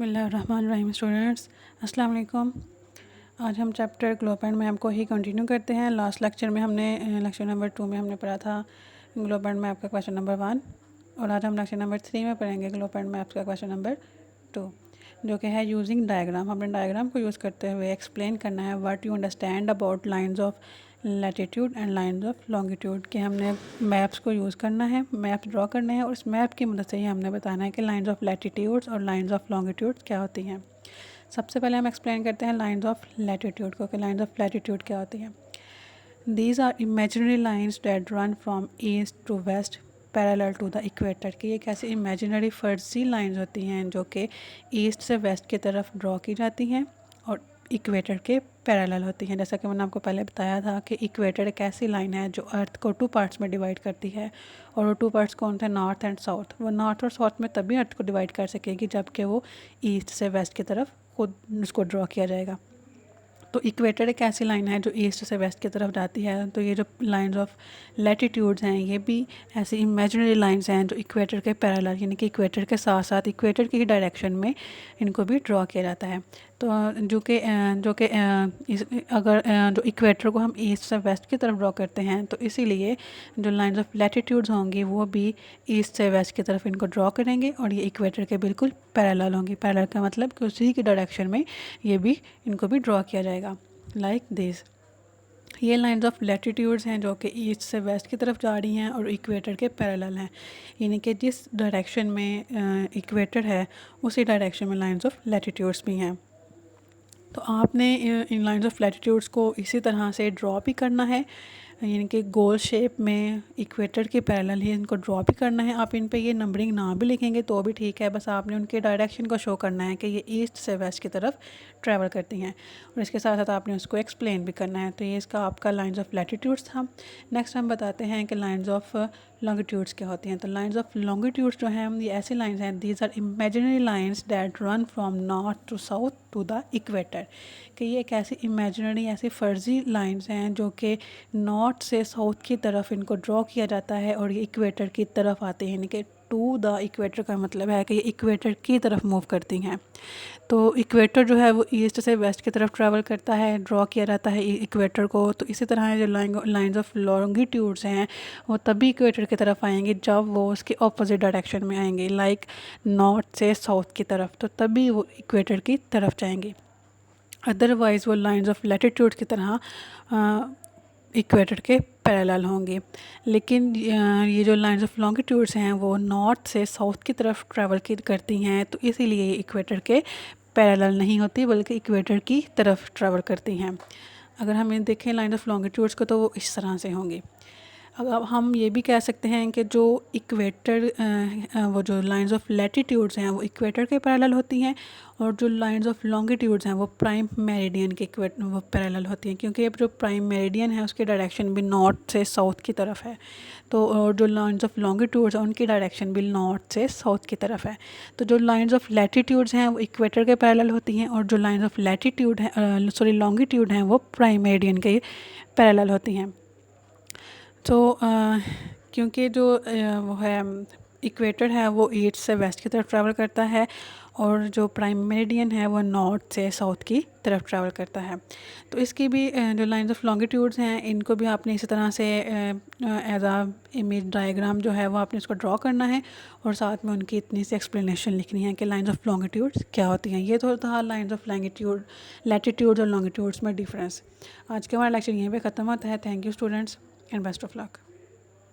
बिस्मिल्लाहिर्रहमानिर्रहीम स्टूडेंट्स, अस्सलाम वालेकुम। आज हम चैप्टर ग्लोब एंड मैप को ही कंटिन्यू करते हैं। लास्ट लेक्चर में हमने लेक्चर नंबर 2 में हमने पढ़ा था ग्लोब एंड मैप का क्वेश्चन नंबर 1 और आज हम लेक्चर नंबर 3 में पढ़ेंगे ग्लोब एंड मैप का क्वेश्चन नंबर 2 जो कि है यूजिंग डायग्राम। हमने डायग्राम को यूज़ करते हुए एक्सप्लेन करना है what you understand about lines of latitude and lines of longitude कि हमने मैप्स को यूज़ करना है, मैप्स ड्रॉ करने हैं और उस मैप की मदद से ही हमने बताना है कि लाइंस ऑफ लैटिट्यूड्स और लाइंस ऑफ लॉन्गिट्यूड्स क्या होती हैं। सबसे पहले हम एक्सप्लेन करते हैं लाइंस ऑफ लैटिट्यूड को कि लाइंस ऑफ लैटिट्यूड क्या होती हैं। These are imaginary lines that run from east to west parallel to the equator की एक ऐसी इमेजिनरी फर्जी लाइंस होती हैं जो कि ईस्ट से वेस्ट की तरफ ड्रॉ की जाती हैं और इक्वेटर के पैरेलल होती हैं। जैसा कि मैंने आपको पहले बताया था कि इक्वेटर एक ऐसी लाइन है जो अर्थ को 2 पार्ट्स में डिवाइड करती है और वो 2 पार्ट्स कौन थे, नॉर्थ एंड साउथ। वो नॉर्थ और साउथ में तभी अर्थ को डिवाइड कर सकेगी जबकि वो ईस्ट से वेस्ट की तरफ खुद उसको ड्रॉ किया जाएगा। तो इक्वेटर एक ऐसी लाइन है जो ईस्ट से वेस्ट की तरफ जाती है। तो ये जो लाइंस ऑफ लैटिट्यूड्स हैं ये भी ऐसी इमेजिनरी लाइंस हैं जो इक्वेटर के पैरेलल यानी कि इक्वेटर के साथ साथ इक्वेटर की डायरेक्शन में इनको भी ड्रॉ किया जाता है। तो जो कि अगर जो इक्वेटर को हम ईस्ट से वेस्ट की तरफ ड्रॉ करते हैं तो इसीलिए जो लाइंस ऑफ लैटिट्यूड्स होंगी वो भी ईस्ट से वेस्ट की तरफ इनको ड्रॉ करेंगे और ये इक्वेटर के बिल्कुल पैरेलल होंगी। पैरेलल का मतलब कि उसी की डायरेक्शन में ये भी इनको भी ड्रॉ किया जाएगा लाइक दिस। ये लाइंस ऑफ लैटिट्यूड्स हैं जो कि ईस्ट से वेस्ट की तरफ जा रही हैं और इक्वेटर के पैरेलल हैं, यानी कि जिस डायरेक्शन में इक्वेटर है उसी डायरेक्शन में लाइंस ऑफ लैटिट्यूड्स भी हैं। तो आपने इन लाइंस ऑफ लैटिट्यूड्स को इसी तरह से ड्रॉ भी करना है, यानी कि गोल शेप में इक्वेटर के पैरेलल ही इनको ड्रॉ भी करना है। आप इन पे ये नंबरिंग ना भी लिखेंगे तो भी ठीक है, बस आपने उनके डायरेक्शन को शो करना है कि ये ईस्ट से वेस्ट की तरफ ट्रैवल करती हैं और इसके साथ साथ आपने उसको एक्सप्लेन भी करना है। तो ये इसका आपका लाइंस ऑफ लैटिट्यूड्स था। नेक्स्ट हम बताते हैं कि लाइंस ऑफ लॉन्गिट्यूड्स क्या होती हैं। तो लाइंस ऑफ लॉन्गिट्यूड्स जो हैं ये ऐसी लाइंस हैं, these are imaginary lines that run from north to south to the equator कि ये एक ऐसी इमेजिनरी ऐसी फ़र्ज़ी लाइंस हैं जो कि नॉर्थ से साउथ की तरफ इनको ड्रॉ किया जाता है और ये इक्वेटर की तरफ आते हैं, यानी कि टू द इक्वेटर का मतलब है कि ये इक्वेटर की तरफ मूव करती हैं। तो इक्वेटर जो है वो ईस्ट से वेस्ट की तरफ ट्रैवल करता है, ड्रॉ किया जाता है इक्वेटर को। तो इसी तरह जो लाइंस ऑफ लॉन्गिट्यूड्स हैं वो तभी इक्वेटर की तरफ आएंगे जब वो उसके ऑपोजिट डायरेक्शन में आएंगे, लाइक नॉर्थ से साउथ की तरफ, तो तभी वो इक्वेटर की तरफ जाएंगे। अदरवाइज़ वो लाइंस ऑफ लैटिट्यूड की तरह इक्वेटर के पैरेलल होंगे। लेकिन ये जो लाइंस ऑफ लॉन्गिट्यूड्स हैं वो नॉर्थ से साउथ की तरफ ट्रैवल करती हैं, तो इसीलिए ये इक्वेटर के पैरेलल नहीं होती बल्कि इक्वेटर की तरफ ट्रैवल करती हैं। अगर हमें देखें लाइंस ऑफ लॉन्गिट्यूड्स को तो वो इस तरह से होंगी। अब हम ये भी कह सकते हैं कि जो इक्वेटर वो जो लाइंस ऑफ लैटिट्यूड्स हैं वो इक्वेटर के पैरेलल होती हैं और जो लाइंस ऑफ लॉन्गिट्यूड्स हैं वो प्राइम मेरिडियन के वो पैरेलल होती हैं, क्योंकि अब जो प्राइम मेरिडियन है उसकी डायरेक्शन भी नॉर्थ से साउथ की तरफ है। तो और जो लाइंस ऑफ लॉन्गिट्यूड्स हैं उनकी डायरेक्शन भी नॉर्थ से साउथ की तरफ है। तो जो लाइंस ऑफ लैटिट्यूड्स हैं वो इक्वेटर के पैरेलल होती हैं और जो लाइंस ऑफ लैटिट्यूड हैं लॉन्गिट्यूड हैं वो प्राइम मेरिडियन के पैरेलल होती हैं। तो क्योंकि जो वो है इक्वेटर है वो ईस्ट से वेस्ट की तरफ ट्रैवल करता है और जो प्राइम मेरिडियन है वो नॉर्थ से साउथ की तरफ ट्रैवल करता है। तो इसकी भी जो लाइंस ऑफ लॉन्गिट्यूड्स हैं इनको भी आपने इसी तरह से एज आ इमेज डायग्राम जो है वो आपने इसको ड्रॉ करना है और साथ में उनकी इतनी सी एक्सप्लेनेशन लिखनी है कि लाइंस ऑफ लॉन्गिट्यूड्स क्या होती हैं। ये तो था लाइंस ऑफ लैटिट्यूड्स और लॉन्गिट्यूड्स में डिफरेंस। आज का हमारा लेक्चर यहीं पे ख़त्म होता है। Thank you students and best of luck.